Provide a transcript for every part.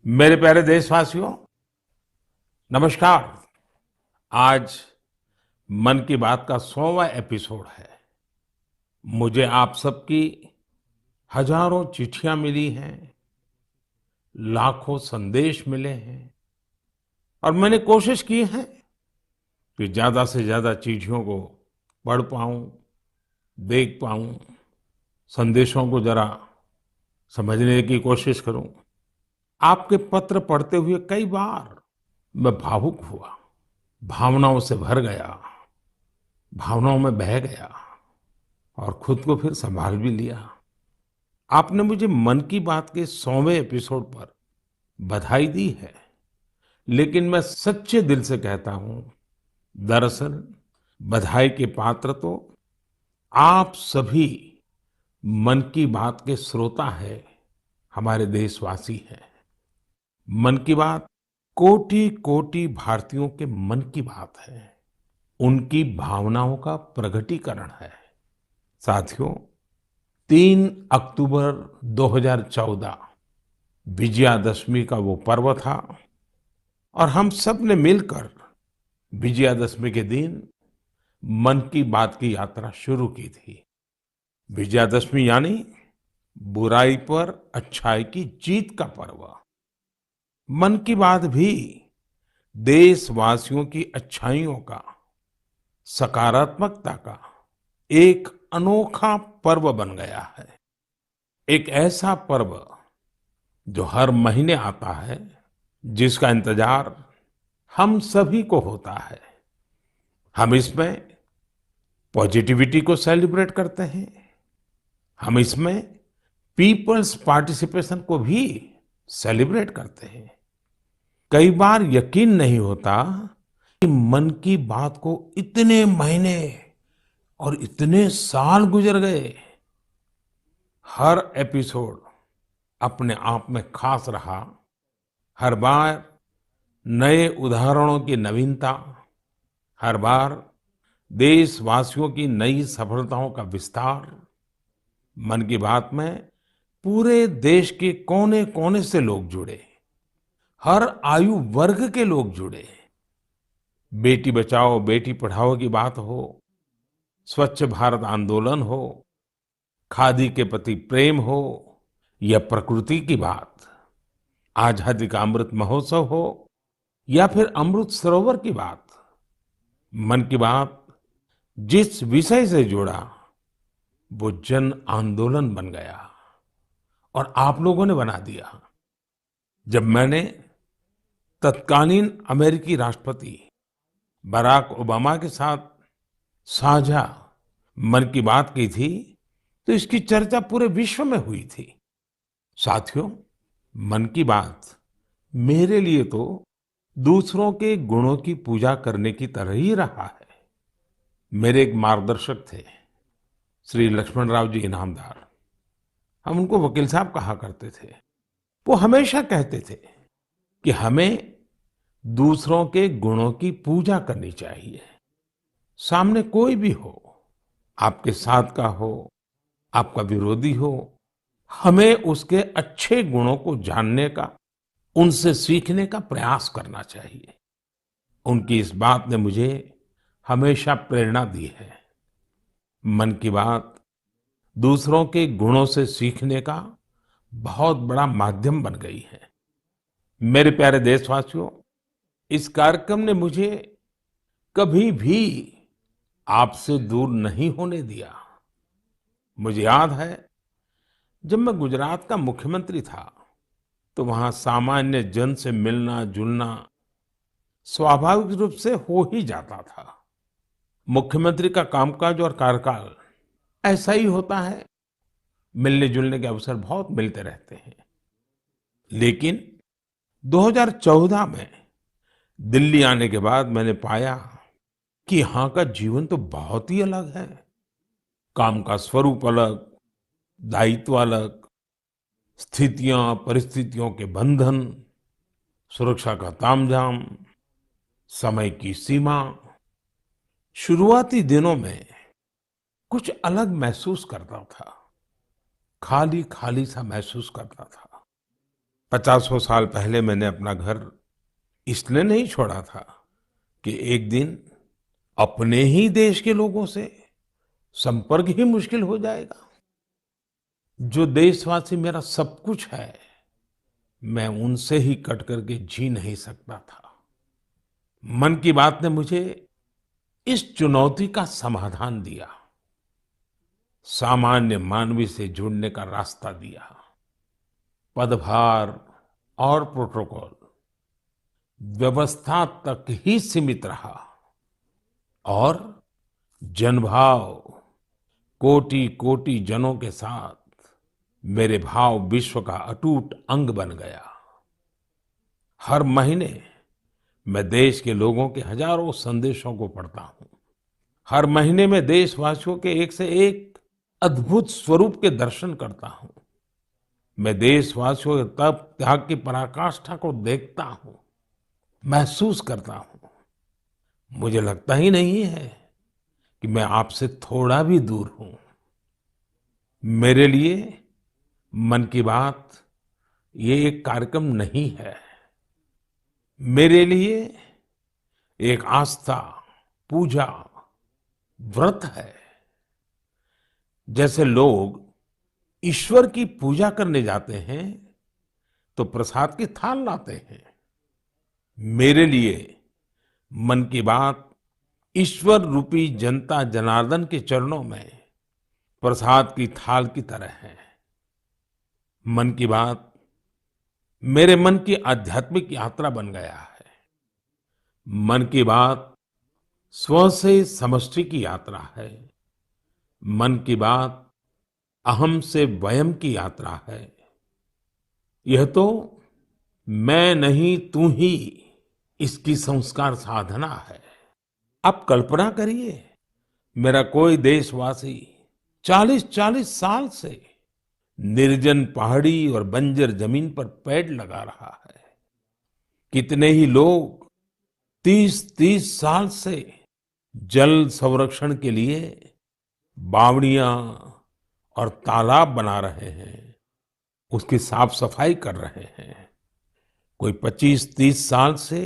मेरे प्यारे देशवासियों, नमस्कार। आज मन की बात का 100वां एपिसोड है। मुझे आप सबकी हजारों चिट्ठियां मिली हैं, लाखों संदेश मिले हैं और मैंने कोशिश की है कि ज्यादा से ज्यादा चिट्ठियों को पढ़ पाऊं, देख पाऊं, संदेशों को जरा समझने की कोशिश करूं। आपके पत्र पढ़ते हुए कई बार मैं भावुक हुआ, भावनाओं से भर गया, भावनाओं में बह गया और खुद को फिर संभाल भी लिया। आपने मुझे मन की बात के 100वें एपिसोड पर बधाई दी है, लेकिन मैं सच्चे दिल से कहता हूं, दरअसल बधाई के पात्र तो आप सभी मन की बात के श्रोता है, हमारे देशवासी हैं। मन की बात कोटि कोटि भारतीयों के मन की बात है, उनकी भावनाओं का प्रकटीकरण है। साथियों, 3 अक्टूबर 2014 विजयादशमी का वो पर्व था और हम सब ने मिलकर विजयादशमी के दिन मन की बात की यात्रा शुरू की थी। विजयादशमी यानी बुराई पर अच्छाई की जीत का पर्व। मन की बात भी देशवासियों की अच्छाइयों का, सकारात्मकता का एक अनोखा पर्व बन गया है। एक ऐसा पर्व जो हर महीने आता है, जिसका इंतजार हम सभी को होता है। हम इसमें पॉजिटिविटी को सेलिब्रेट करते हैं, हम इसमें पीपल्स पार्टिसिपेशन को भी सेलिब्रेट करते हैं। कई बार यकीन नहीं होता कि मन की बात को इतने महीने और इतने साल गुजर गए। हर एपिसोड अपने आप में खास रहा। हर बार नए उदाहरणों की नवीनता, हर बार देशवासियों की नई सफलताओं का विस्तार। मन की बात में पूरे देश के कोने कोने से लोग जुड़े, हर आयु वर्ग के लोग जुड़े। बेटी बचाओ बेटी पढ़ाओ की बात हो, स्वच्छ भारत आंदोलन हो, खादी के प्रति प्रेम हो या प्रकृति की बात, आजादी का अमृत महोत्सव हो या फिर अमृत सरोवर की बात। मन की बात जिस विषय से जुड़ा वो जन आंदोलन बन गया और आप लोगों ने बना दिया। जब मैंने तत्कालीन अमेरिकी राष्ट्रपति बराक ओबामा के साथ साझा मन की बात की थी, तो इसकी चर्चा पूरे विश्व में हुई थी। साथियों, मन की बात मेरे लिए तो दूसरों के गुणों की पूजा करने की तरह ही रहा है। मेरे एक मार्गदर्शक थे, श्री लक्ष्मण राव जी इनामदार। हम उनको वकील साहब कहा करते थे। वो हमेशा कहते थे कि हमें दूसरों के गुणों की पूजा करनी चाहिए। सामने कोई भी हो, आपके साथ का हो, आपका विरोधी हो, हमें उसके अच्छे गुणों को जानने का, उनसे सीखने का प्रयास करना चाहिए। उनकी इस बात ने मुझे हमेशा प्रेरणा दी है। मन की बात दूसरों के गुणों से सीखने का बहुत बड़ा माध्यम बन गई है। मेरे प्यारे देशवासियों, इस कार्यक्रम ने मुझे कभी भी आपसे दूर नहीं होने दिया। मुझे याद है, जब मैं गुजरात का मुख्यमंत्री था, तो वहां सामान्य जन से मिलना जुलना स्वाभाविक रूप से हो ही जाता था। मुख्यमंत्री का कामकाज और कार्यकाल ऐसा ही होता है, मिलने जुलने के अवसर बहुत मिलते रहते हैं। लेकिन 2014 में दिल्ली आने के बाद मैंने पाया कि यहाँ का जीवन तो बहुत ही अलग है। काम का स्वरूप अलग, दायित्व अलग, स्थितियां परिस्थितियों के बंधन, सुरक्षा का तामझाम, समय की सीमा। शुरुआती दिनों में कुछ अलग महसूस करता था, खाली खाली सा महसूस करता था। पचासों साल पहले मैंने अपना घर इसलिए नहीं छोड़ा था कि एक दिन अपने ही देश के लोगों से संपर्क ही मुश्किल हो जाएगा। जो देशवासी मेरा सब कुछ है, मैं उनसे ही कट करके जी नहीं सकता था। मन की बात ने मुझे इस चुनौती का समाधान दिया, सामान्य मानवी से जुड़ने का रास्ता दिया। पदभार और प्रोटोकॉल व्यवस्था तक ही सीमित रहा और जनभाव कोटि कोटि जनों के साथ मेरे भाव विश्व का अटूट अंग बन गया। हर महीने मैं देश के लोगों के हजारों संदेशों को पढ़ता हूँ। हर महीने में देशवासियों के एक से एक अद्भुत स्वरूप के दर्शन करता हूँ। मैं देशवासियों के तप त्याग की पराकाष्ठा को देखता हूँ, महसूस करता हूँ। मुझे लगता ही नहीं है कि मैं आपसे थोड़ा भी दूर हूँ। मेरे लिए मन की बात ये एक कार्यक्रम नहीं है। मेरे लिए एक आस्था, पूजा, व्रत है। जैसे लोग ईश्वर की पूजा करने जाते हैं तो प्रसाद की थाल लाते हैं, मेरे लिए मन की बात ईश्वर रूपी जनता जनार्दन के चरणों में प्रसाद की थाल की तरह है। मन की बात मेरे मन की आध्यात्मिक यात्रा बन गया है। मन की बात स्व से समष्टि की यात्रा है। मन की बात अहम से वयम की यात्रा है। यह तो मैं नहीं तू ही इसकी संस्कार साधना है। आप कल्पना करिए, मेरा कोई देशवासी 40-40 साल से निर्जन पहाड़ी और बंजर जमीन पर पेड़ लगा रहा है। कितने ही लोग 30-30 साल से जल संरक्षण के लिए बावड़ियां और तालाब बना रहे हैं, उसकी साफ सफाई कर रहे हैं। कोई 25-30 साल से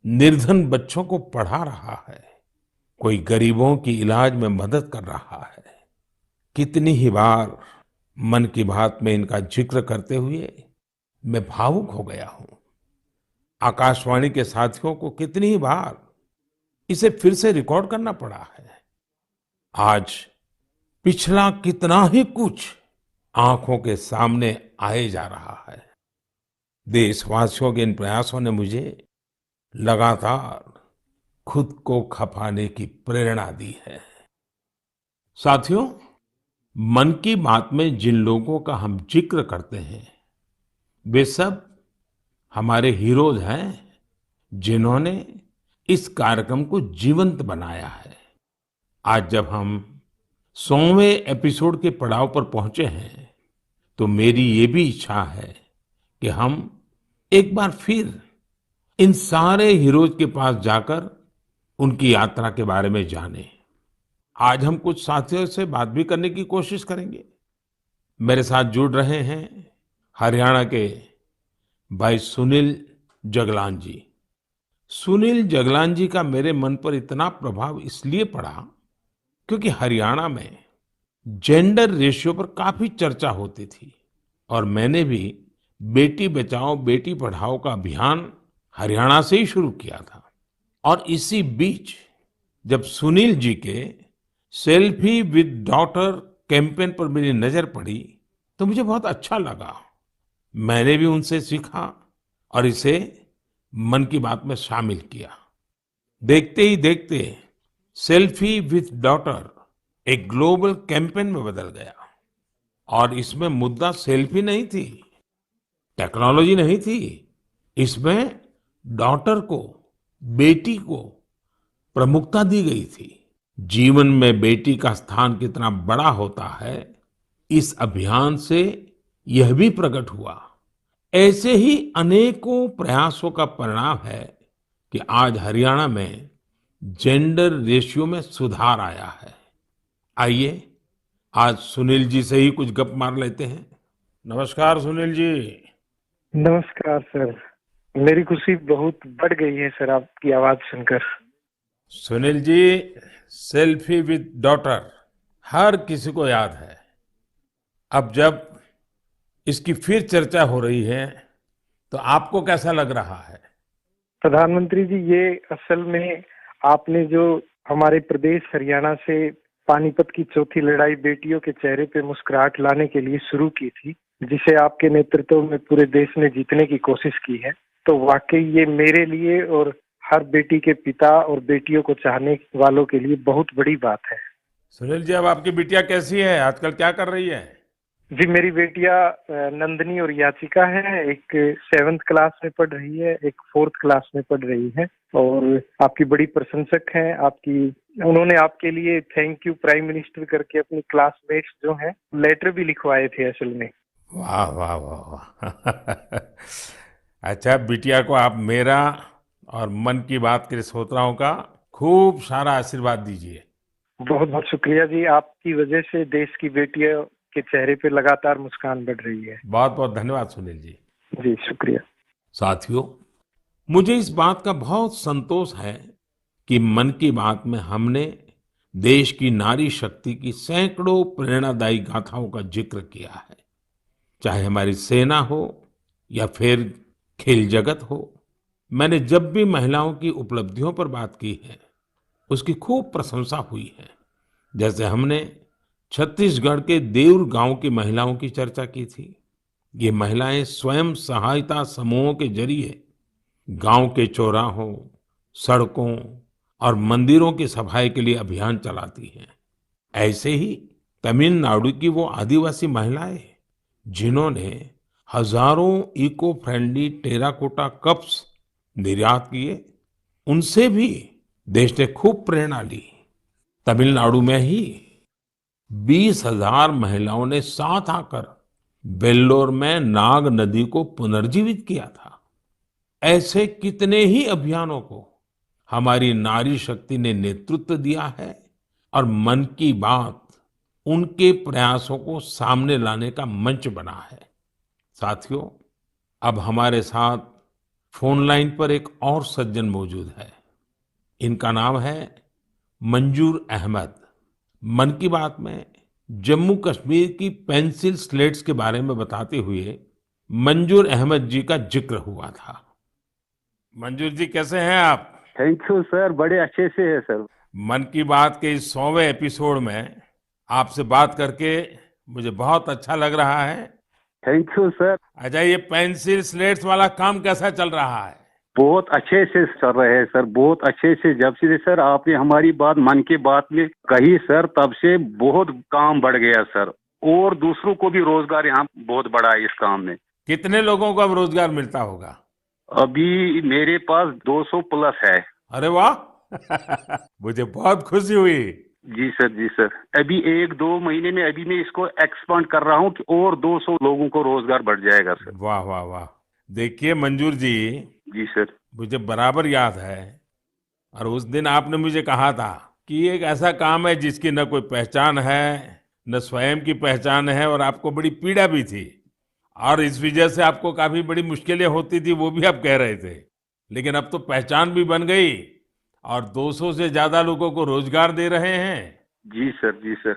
निर्धन बच्चों को पढ़ा रहा है। कोई गरीबों की इलाज में मदद कर रहा है। कितनी ही बार मन की बात में इनका जिक्र करते हुए मैं भावुक हो गया हूं। आकाशवाणी के साथियों को कितनी ही बार इसे फिर से रिकॉर्ड करना पड़ा है। आज पिछला कितना ही कुछ आंखों के सामने आए जा रहा है। देशवासियों के इन प्रयासों ने मुझे लगातार खुद को खपाने की प्रेरणा दी है। साथियों, मन की बात में जिन लोगों का हम जिक्र करते हैं, वे सब हमारे हीरोज हैं, जिन्होंने इस कार्यक्रम को जीवंत बनाया है। आज जब हम 100वें एपिसोड के पड़ाव पर पहुंचे हैं, तो मेरी ये भी इच्छा है कि हम एक बार फिर इन सारे हीरोज के पास जाकर उनकी यात्रा के बारे में जानें। आज हम कुछ साथियों से बात भी करने की कोशिश करेंगे। मेरे साथ जुड़ रहे हैं हरियाणा के भाई सुनील जगलान जी। सुनील जगलान जी का मेरे मन पर इतना प्रभाव इसलिए पड़ा क्योंकि हरियाणा में जेंडर रेशियो पर काफी चर्चा होती थी और मैंने भी बेटी बचाओ बेटी पढ़ाओ का अभियान हरियाणा से ही शुरू किया था। और इसी बीच जब सुनील जी के सेल्फी विद डॉटर कैंपेन पर मेरी नजर पड़ी तो मुझे बहुत अच्छा लगा। मैंने भी उनसे सीखा और इसे मन की बात में शामिल किया। देखते ही देखते सेल्फी विद डॉटर एक ग्लोबल कैंपेन में बदल गया। और इसमें मुद्दा सेल्फी नहीं थी, टेक्नोलॉजी नहीं थी, इसमें डॉटर को, बेटी को प्रमुखता दी गई थी। जीवन में बेटी का स्थान कितना बड़ा होता है, इस अभियान से यह भी प्रकट हुआ। ऐसे ही अनेकों प्रयासों का परिणाम है कि आज हरियाणा में जेंडर रेशियो में सुधार आया है। आइए आज सुनील जी से ही कुछ गप मार लेते हैं। नमस्कार सुनील जी। नमस्कार सर। मेरी खुशी बहुत बढ़ गई है सर आपकी आवाज सुनकर। Sunil ji, selfie with daughter हर किसी को याद है। अब जब इसकी फिर चर्चा हो रही है तो आपको कैसा लग रहा है? प्रधानमंत्री जी, ये असल में आपने जो हमारे प्रदेश हरियाणा से पानीपत की चौथी लड़ाई बेटियों के चेहरे पे मुस्कुराहट लाने के लिए शुरू की थी, जिसे आपके नेतृत्व में पूरे देश ने जीतने की कोशिश की है, तो वाकई ये मेरे लिए और हर बेटी के पिता और बेटियों को चाहने वालों के लिए बहुत बड़ी बात है। सुनील जी, अब आपकी बिटिया कैसी है? आजकल क्या कर रही है? जी, मेरी बेटियां नंदनी और याचिका है। एक 7th क्लास में पढ़ रही है, एक 4th क्लास में पढ़ रही है और आपकी बड़ी प्रशंसक हैं। आपकी उन्होंने आपके लिए थैंक यू प्राइम मिनिस्टर करके अपनी क्लासमेट्स जो हैं लेटर भी लिखवाए थे असल में। वाह वाह वाह वाह अच्छा, बिटिया को आप मेरा और मन की बात के श्रोताओं का खूब सारा आशीर्वाद दीजिए। बहुत बहुत शुक्रिया जी, आपकी वजह से देश की बेटियों के चेहरे पे लगातार मुस्कान बढ़ रही है। बहुत बहुत धन्यवाद सुनील जी। जी शुक्रिया। साथियों, मुझे इस बात का बहुत संतोष है कि मन की बात में हमने देश की नारी शक्ति की सैकड़ों प्रेरणादायी गाथाओं का जिक्र किया है। चाहे हमारी सेना हो या फिर खेल जगत हो, मैंने जब भी महिलाओं की उपलब्धियों पर बात की है उसकी खूब प्रशंसा हुई है। जैसे हमने छत्तीसगढ़ के देउर गांव की महिलाओं की चर्चा की थी। ये महिलाएं स्वयं सहायता समूहों के जरिए गांव के चौराहों, सड़कों और मंदिरों की सफाई के लिए अभियान चलाती हैं। ऐसे ही तमिलनाडु की वो आदिवासी महिलाएं जिन्होंने हजारों इको फ्रेंडली टेराकोटा कप्स निर्यात किए, उनसे भी देश ने खूब प्रेरणा ली। तमिलनाडु में ही 20,000 महिलाओं ने साथ आकर वेल्लोर में नाग नदी को पुनर्जीवित किया था। ऐसे कितने ही अभियानों को हमारी नारी शक्ति ने नेतृत्व दिया है और मन की बात उनके प्रयासों को सामने लाने का मंच बना है। साथियों, अब हमारे साथ फोन लाइन पर एक और सज्जन मौजूद है। इनका नाम है मंजूर अहमद। मन की बात में जम्मू कश्मीर की पेंसिल स्लेट्स के बारे में बताते हुए मंजूर अहमद जी का जिक्र हुआ था। मंजूर जी, कैसे हैं आप? थैंक यू सर, बड़े अच्छे से है सर। मन की बात के इस 100वें एपिसोड में आपसे बात करके मुझे बहुत अच्छा लग रहा है। Thank you sir. अच्छा, ये पेंसिल स्लेट्स वाला काम कैसा चल रहा है? बहुत अच्छे से चल रहे हैं सर, बहुत अच्छे से। जब से सर आपने हमारी बात मन की बात में कही सर, तब से बहुत काम बढ़ गया सर, और दूसरों को भी रोजगार यहाँ बहुत बड़ा है इस काम में। कितने लोगों को अब रोजगार मिलता होगा? अभी मेरे पास 200 प्लस है। अरे वाह मुझे बहुत खुशी हुई। जी सर, जी सर। अभी 1-2 महीने में अभी मैं इसको एक्सपांड कर रहा हूँ कि और 200 लोगों को रोजगार बढ़ जाएगा सर। वाह वाह वाह। देखिए मंजूर जी, जी सर। मुझे बराबर याद है, और उस दिन आपने मुझे कहा था कि ये एक ऐसा काम है जिसकी न कोई पहचान है, न स्वयं की पहचान है, और आपको बड़ी पीड़ा भी थी और इस वजह से आपको काफी बड़ी मुश्किलें होती थी, वो भी आप कह रहे थे। लेकिन अब तो पहचान भी बन गई और 200 से ज्यादा लोगों को रोजगार दे रहे हैं। जी सर, जी सर।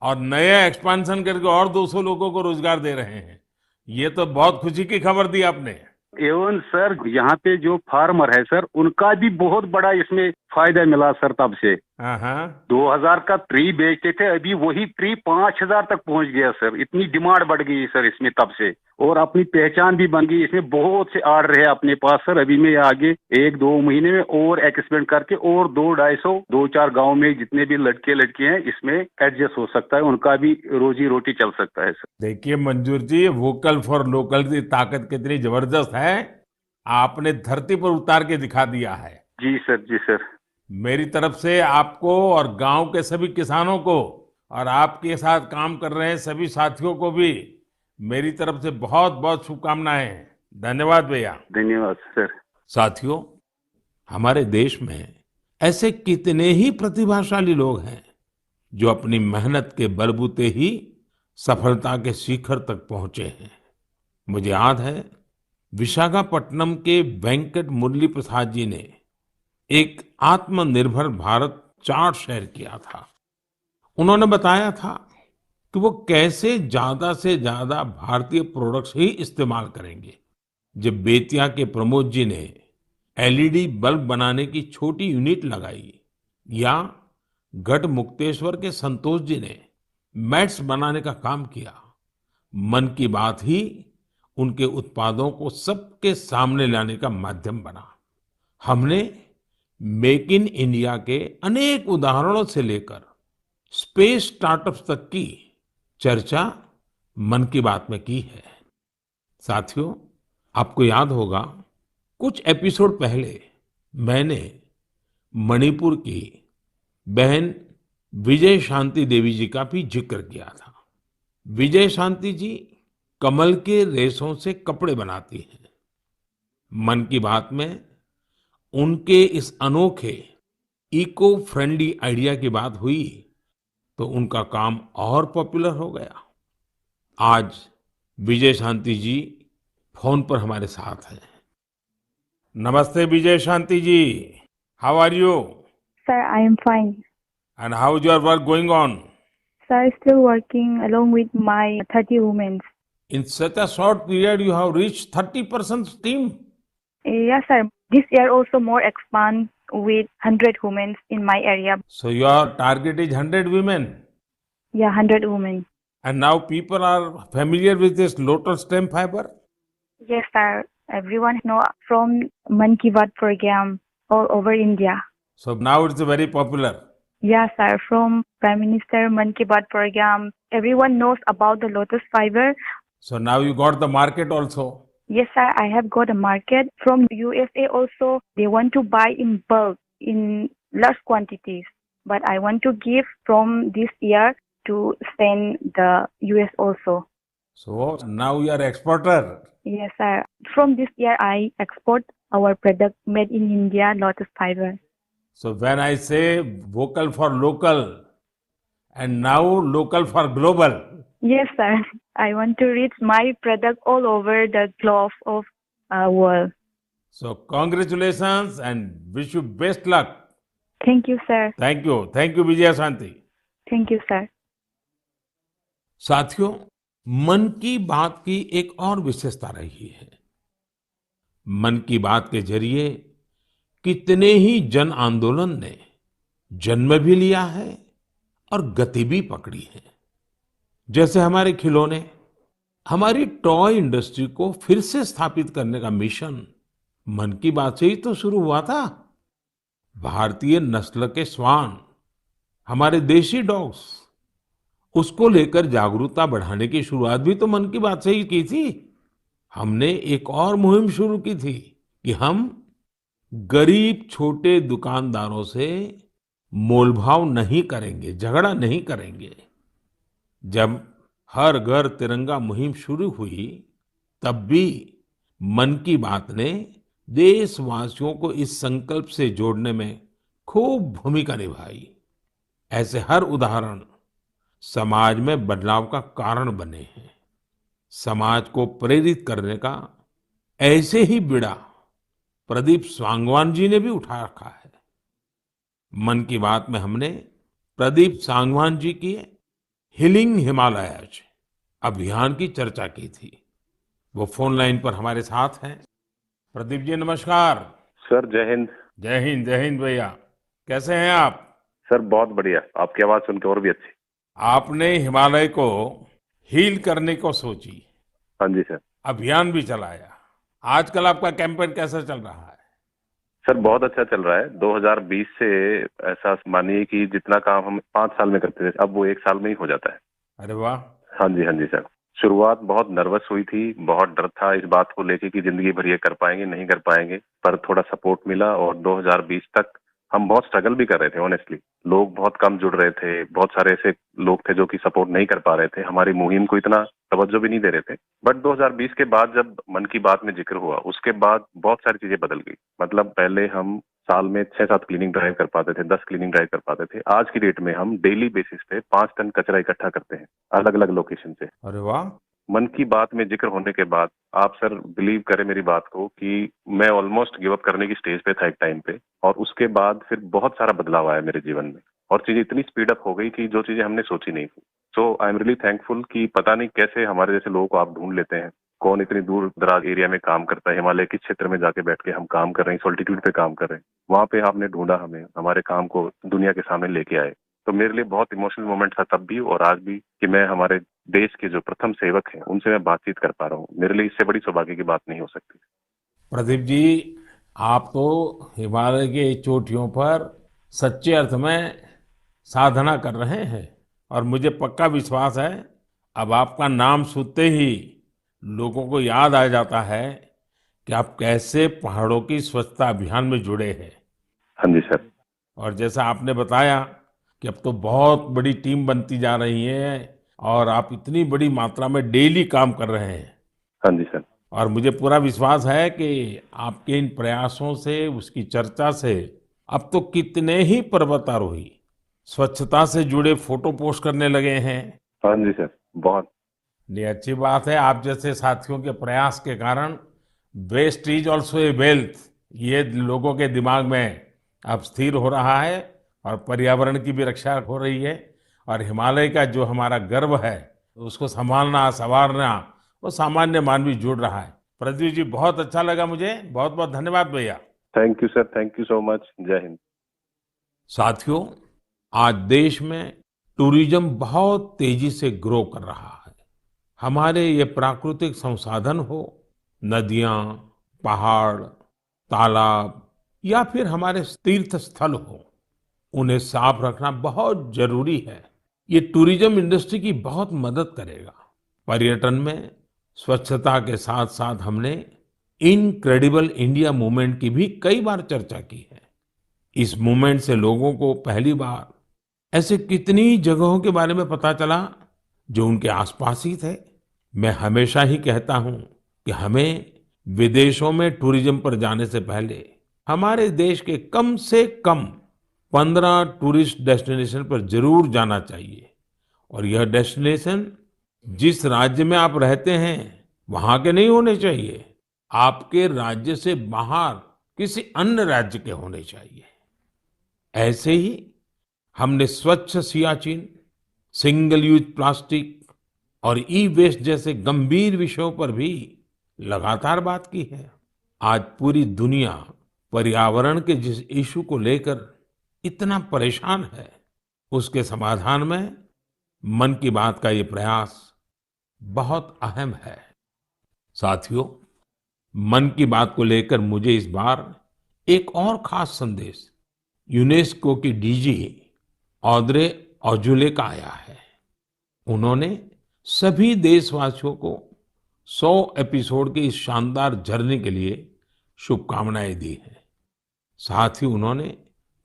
और नए एक्सपांशन करके और 200 लोगों को रोजगार दे रहे हैं। ये तो बहुत खुशी की खबर दी आपने। एवं सर, यहाँ पे जो फार्मर है सर, उनका भी बहुत बड़ा इसमें फायदा मिला सर। तब से हाँ हाँ। 2000 का ट्री बेचते थे, अभी वही ट्री 5000 तक पहुंच गया सर। इतनी डिमांड बढ़ गई सर इसमें तब से, और अपनी पहचान भी बन गई। इसमें बहुत से ऑर्डर है अपने पास सर। अभी मैं आगे 1-2 महीने में और एक्सपेंड करके और 200-250 2-4 गांव में जितने भी लड़के लड़की हैं इसमें एडजस्ट हो सकता है, उनका भी रोजी रोटी चल सकता है सर। देखिए मंजूर जी, वोकल फॉर लोकल की ताकत कितनी जबरदस्त है, आपने धरती पर उतार के दिखा दिया है। जी सर, जी सर। मेरी तरफ से आपको और गांव के सभी किसानों को और आपके साथ काम कर रहे हैं सभी साथियों को भी मेरी तरफ से बहुत बहुत शुभकामनाएं। धन्यवाद भैया। धन्यवाद सर। साथियों, हमारे देश में ऐसे कितने ही प्रतिभाशाली लोग हैं जो अपनी मेहनत के बलबूते ही सफलता के शिखर तक पहुंचे हैं। मुझे याद है विशाखापट्टनम के वेंकट मुरली प्रसाद जी ने एक आत्मनिर्भर भारत चार्ट शेयर किया था। उन्होंने बताया था कि वो कैसे ज्यादा से ज्यादा भारतीय प्रोडक्ट्स ही इस्तेमाल करेंगे। जब बेतिया के प्रमोद जी ने एलईडी बल्ब बनाने की छोटी यूनिट लगाई, या गढ़मुक्तेश्वर के संतोष जी ने मैट्स बनाने का काम किया, मन की बात ही उनके उत्पादों को सबके सामने लाने का माध्यम बना। हमने मेक इन इंडिया के अनेक उदाहरणों से लेकर स्पेस स्टार्टअप्स तक की चर्चा मन की बात में की है। साथियों, आपको याद होगा, कुछ एपिसोड पहले मैंने मणिपुर की बहन विजय शांति देवी जी का भी जिक्र किया था। विजय शांति जी कमल के रेशों से कपड़े बनाती हैं। मन की बात में उनके इस अनोखे इको फ्रेंडली आइडिया की बात हुई तो उनका काम और पॉपुलर हो गया। आज विजय शांति जी फोन पर हमारे साथ हैं। नमस्ते Vijay Shanti ji, how are you? Sir, I am fine. And how is your work going on? Sir, still working along with my 30 women. In such a short period you have reached 30% team. Yes, sir. This year also more expand with 100 women in my area. So your target is 100 women. Yeah, 100 women. And now people are familiar with this lotus stem fiber. Yes, sir. Everyone know from Man Ki Baat program all over India. So now it's very popular. Yes, sir. From Prime Minister Man Ki Baat program, everyone knows about the lotus fiber. So now you got the market also. Yes, sir. I have got a market from USA also. They want to buy in bulk in large quantities, but I want to give from this year to send the US also. So now you are exporter. Yes, sir. From this year, I export our product made in India, lotus fiber. So when I say vocal for local and now local for global. Yes, sir. I want to reach my product all over the globe of world. So congratulations and wish you best luck. Thank you, sir. Thank you. Thank you Vijay Shanti. Thank you, sir. साथियों, मन की बात की एक और विशेषता रही है। मन की बात के जरिए कितने ही जन आंदोलन ने जन्म भी लिया है और गति भी पकड़ी है। जैसे हमारे खिलौने, हमारी टॉय इंडस्ट्री को फिर से स्थापित करने का मिशन मन की बात से ही तो शुरू हुआ था। भारतीय नस्ल के श्वान, हमारे देशी डॉग्स, उसको लेकर जागरूकता बढ़ाने की शुरुआत भी तो मन की बात से ही की थी। हमने एक और मुहिम शुरू की थी कि हम गरीब छोटे दुकानदारों से मोलभाव नहीं करेंगे, झगड़ा नहीं करेंगे। जब हर घर तिरंगा मुहिम शुरू हुई, तब भी मन की बात ने देशवासियों को इस संकल्प से जोड़ने में खूब भूमिका निभाई। ऐसे हर उदाहरण समाज में बदलाव का कारण बने हैं। समाज को प्रेरित करने का ऐसे ही बीड़ा प्रदीप सांगवान जी ने भी उठा रखा है। मन की बात में हमने प्रदीप सांगवान जी की हीलिंग हिमालयज अभियान की चर्चा की थी। वो फोन लाइन पर हमारे साथ हैं। प्रदीप जी नमस्कार। सर जय हिंद। जय हिंद, जय हिंद भैया। कैसे हैं आप? सर बहुत बढ़िया, आपकी आवाज सुन के और भी अच्छी। आपने हिमालय को हील करने को सोची, हाँ जी सर। अभियान भी चलाया। आजकल आपका कैंपेन कैसा चल रहा है? सर बहुत अच्छा चल रहा है। 2020 से ऐसा मानिए कि जितना काम हम 5 साल में करते थे, अब वो 1 साल में ही हो जाता है। अरे वाह। हाँ जी सर। शुरुआत बहुत नर्वस हुई थी, बहुत डर था इस बात को लेके कि जिंदगी भर ये कर पाएंगे नहीं कर पाएंगे, पर थोड़ा सपोर्ट मिला और 2020 तक हम बहुत स्ट्रगल भी कर रहे थे। ऑनेस्टली लोग बहुत कम जुड़ रहे थे, बहुत सारे ऐसे लोग थे जो कि सपोर्ट नहीं कर पा रहे थे, हमारी मुहिम को इतना तवज्जो भी नहीं दे रहे थे। बट 2020 के बाद जब मन की बात में जिक्र हुआ, उसके बाद बहुत सारी चीजें बदल गई। मतलब पहले हम साल में 6-7 क्लीनिंग ड्राइव कर पाते थे, 10 क्लीनिंग ड्राइव कर पाते थे। आज की डेट में हम डेली बेसिस पे 5 टन कचरा इकट्ठा करते हैं अलग अलग लोकेशन से। अरे वाह। मन की बात में जिक्र होने के बाद आप सर बिलीव करें मेरी बात को कि मैं ऑलमोस्ट गिव अप करने की स्टेज पे था एक टाइम पे, और उसके बाद फिर बहुत सारा बदलाव आया मेरे जीवन में और चीजें इतनी स्पीड अप हो गई कि जो चीजें हमने सोची नहीं थी। सो आई एम रियली थैंकफुल कि पता नहीं कैसे हमारे जैसे लोगों को आप ढूंढ लेते हैं, कौन इतनी दूर दराज एरिया में काम करता है, हिमालय के क्षेत्र में जाके बैठ के हम काम कर रहे हैं, सॉल्टिट्यूड पे काम कर रहे हैं, वहां पे आपने ढूंढा हमें, हमारे काम को दुनिया के सामने लेके आए। तो मेरे लिए बहुत इमोशनल मोमेंट था तब भी और आज भी कि मैं हमारे देश के जो प्रथम सेवक हैं उनसे मैं बातचीत कर पा रहा हूँ। मेरे लिए इससे बड़ी सौभाग्य की बात नहीं हो सकती। प्रदीप जी, आप तो हिमालय के चोटियों पर सच्चे अर्थ में साधना कर रहे हैं और मुझे पक्का विश्वास है अब आपका नाम सुनते ही लोगों को याद आ जाता है कि आप कैसे पहाड़ों की स्वच्छता अभियान में जुड़े हैं। हाँ जी सर। और जैसा आपने बताया कि अब तो बहुत बड़ी टीम बनती जा रही है और आप इतनी बड़ी मात्रा में डेली काम कर रहे हैं। हाँ जी सर। और मुझे पूरा विश्वास है कि आपके इन प्रयासों से, उसकी चर्चा से अब तो कितने ही पर्वतारोही स्वच्छता से जुड़े फोटो पोस्ट करने लगे हैं। हाँ जी सर, बहुत। ये अच्छी बात है। आप जैसे साथियों के प्रयास के कारण waste is also a wealth, ये लोगों के दिमाग में अब स्थिर हो रहा है और पर्यावरण की भी रक्षा हो रही है। और हिमालय का जो हमारा गर्व है उसको संभालना, संवारना, वो सामान्य मानवी जुड़ रहा है। प्रदीप जी, बहुत अच्छा लगा मुझे। बहुत बहुत धन्यवाद भैया। Thank you sir, thank you so much. जय हिंद। साथियों, आज देश में टूरिज्म बहुत तेजी से ग्रो कर रहा है। हमारे ये प्राकृतिक संसाधन हो, नदियां, पहाड़, तालाब या फिर हमारे तीर्थ स्थल हो, उन्हें साफ रखना बहुत जरूरी है। ये टूरिज्म इंडस्ट्री की बहुत मदद करेगा। पर्यटन में स्वच्छता के साथ साथ हमने इनक्रेडिबल इंडिया मूवमेंट की भी कई बार चर्चा की है। इस मूवमेंट से लोगों को पहली बार ऐसे कितनी जगहों के बारे में पता चला जो उनके आसपास ही थे। मैं हमेशा ही कहता हूं कि हमें विदेशों में टूरिज्म पर जाने से पहले हमारे देश के कम से कम 15 टूरिस्ट डेस्टिनेशन पर जरूर जाना चाहिए। और यह डेस्टिनेशन जिस राज्य में आप रहते हैं वहां के नहीं होने चाहिए, आपके राज्य से बाहर किसी अन्य राज्य के होने चाहिए। ऐसे ही हमने स्वच्छ सियाचिन, सिंगल यूज प्लास्टिक और ई वेस्ट जैसे गंभीर विषयों पर भी लगातार बात की है। आज पूरी दुनिया पर्यावरण के जिस इशू को लेकर इतना परेशान है, उसके समाधान में मन की बात का ये प्रयास बहुत अहम है। साथियों, मन की बात को लेकर मुझे इस बार एक और खास संदेश यूनेस्को की डीजी ऑद्रे ऑजुले का आया है। उन्होंने सभी देशवासियों को 100 एपिसोड के इस शानदार जर्नी के लिए शुभकामनाएं दी हैं। साथ ही उन्होंने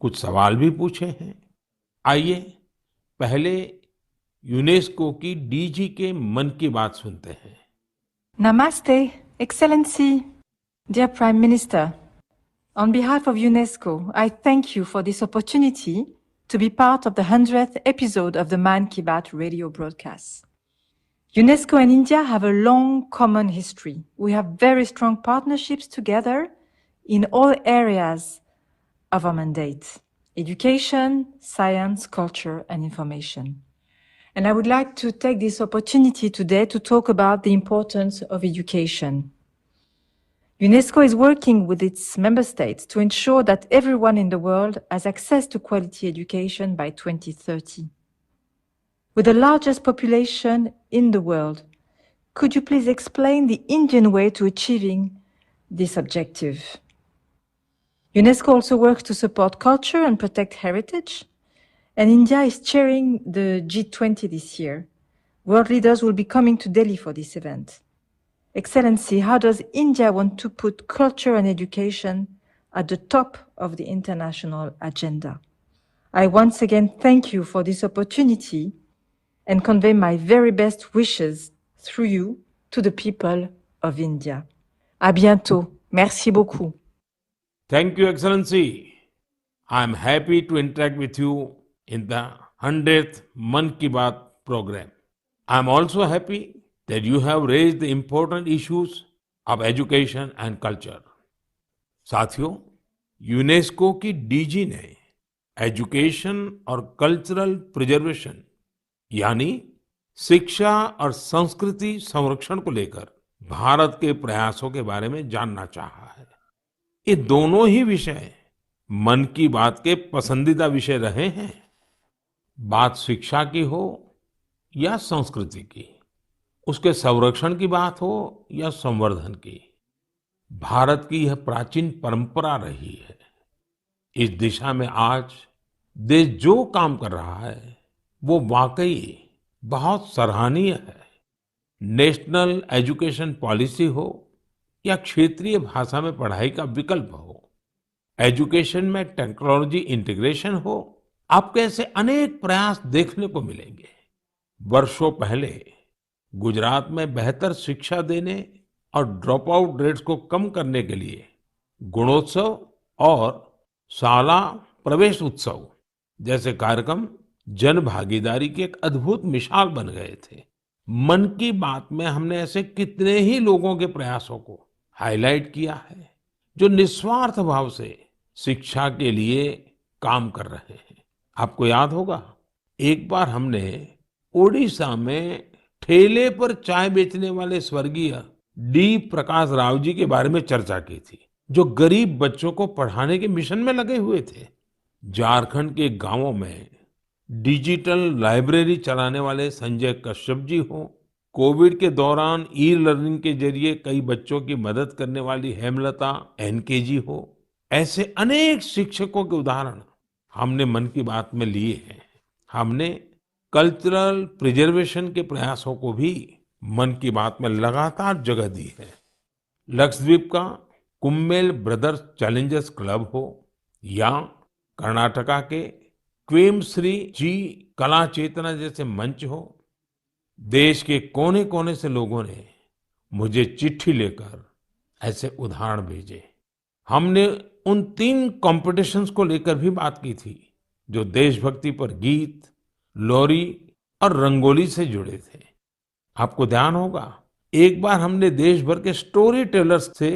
कुछ सवाल भी पूछे हैं। आइए पहले यूनेस्को की डीजी के मन की बात सुनते हैं। Namaste, Excellency, dear Prime Minister. On behalf of UNESCO, I thank you for this opportunity to be part of the 100th episode of the Man Ki Baat radio broadcast. UNESCO and India have a long common history. We have very strong partnerships together in all areas of our mandate: education, science, culture, and information. And I would like to take this opportunity today to talk about the importance of education. UNESCO is working with its member states to ensure that everyone in the world has access to quality education by 2030. With the largest population in the world, could you please explain the Indian way to achieving this objective? UNESCO also works to support culture and protect heritage. And India is chairing the G20 this year. World leaders will be coming to Delhi for this event. Excellency, how does India want to put culture and education at the top of the international agenda? I once again thank you for this opportunity and convey my very best wishes through you to the people of India. À bientôt. Merci beaucoup. Thank you, Excellency. I am happy to interact with you in the 100th Man Ki Baat program. I am also happy that you have raised the important issues of education and culture. साथियों, UNESCO की DG ने education और cultural preservation यानी शिक्षा और संस्कृति संरक्षण को लेकर भारत के प्रयासों के बारे में जानना चाहा है। ये दोनों ही विषय मन की बात के पसंदीदा विषय रहे हैं। बात शिक्षा की हो या संस्कृति की, उसके संरक्षण की बात हो या संवर्धन की, भारत की यह प्राचीन परंपरा रही है। इस दिशा में आज देश जो काम कर रहा है वो वाकई बहुत सराहनीय है। नेशनल एजुकेशन पॉलिसी हो या क्षेत्रीय भाषा में पढ़ाई का विकल्प हो, एजुकेशन में टेक्नोलॉजी इंटीग्रेशन हो, आपको ऐसे अनेक प्रयास देखने को मिलेंगे। वर्षों पहले गुजरात में बेहतर शिक्षा देने और ड्रॉप आउट रेट्स को कम करने के लिए गुणोत्सव और शाला प्रवेश उत्सव जैसे कार्यक्रम जन भागीदारी की एक अद्भुत मिसाल बन गए थे। मन की बात में हमने ऐसे कितने ही लोगों के प्रयासों को हाईलाइट किया है जो निस्वार्थ भाव से शिक्षा के लिए काम कर रहे हैं। आपको याद होगा, एक बार हमने ओडिशा में ठेले पर चाय बेचने वाले स्वर्गीय डी प्रकाश राव जी के बारे में चर्चा की थी, जो गरीब बच्चों को पढ़ाने के मिशन में लगे हुए थे। झारखंड के गांवों में डिजिटल लाइब्रेरी चलाने वाले संजय कश्यप जी हो, कोविड के दौरान ई लर्निंग के जरिए कई बच्चों की मदद करने वाली हेमलता एनके जी हो, ऐसे अनेक शिक्षकों के उदाहरण हमने मन की बात में लिए हैं। हमने कल्चरल प्रिजर्वेशन के प्रयासों को भी मन की बात में लगातार जगह दी है। लक्षद्वीप का कुम्मेल ब्रदर्स चैलेंजर्स क्लब हो या कर्नाटका के क्वेमश्री जी कला चेतना जैसे मंच हो, देश के कोने कोने से लोगों ने मुझे चिट्ठी लेकर ऐसे उदाहरण भेजे। हमने उन 3 कॉम्पिटिशन्स को लेकर भी बात की थी जो देशभक्ति पर गीत, लोरी और रंगोली से जुड़े थे। आपको ध्यान होगा, एक बार हमने देश भर के स्टोरी टेलर्स से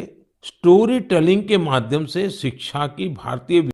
स्टोरी टेलिंग के माध्यम से शिक्षा की भारतीय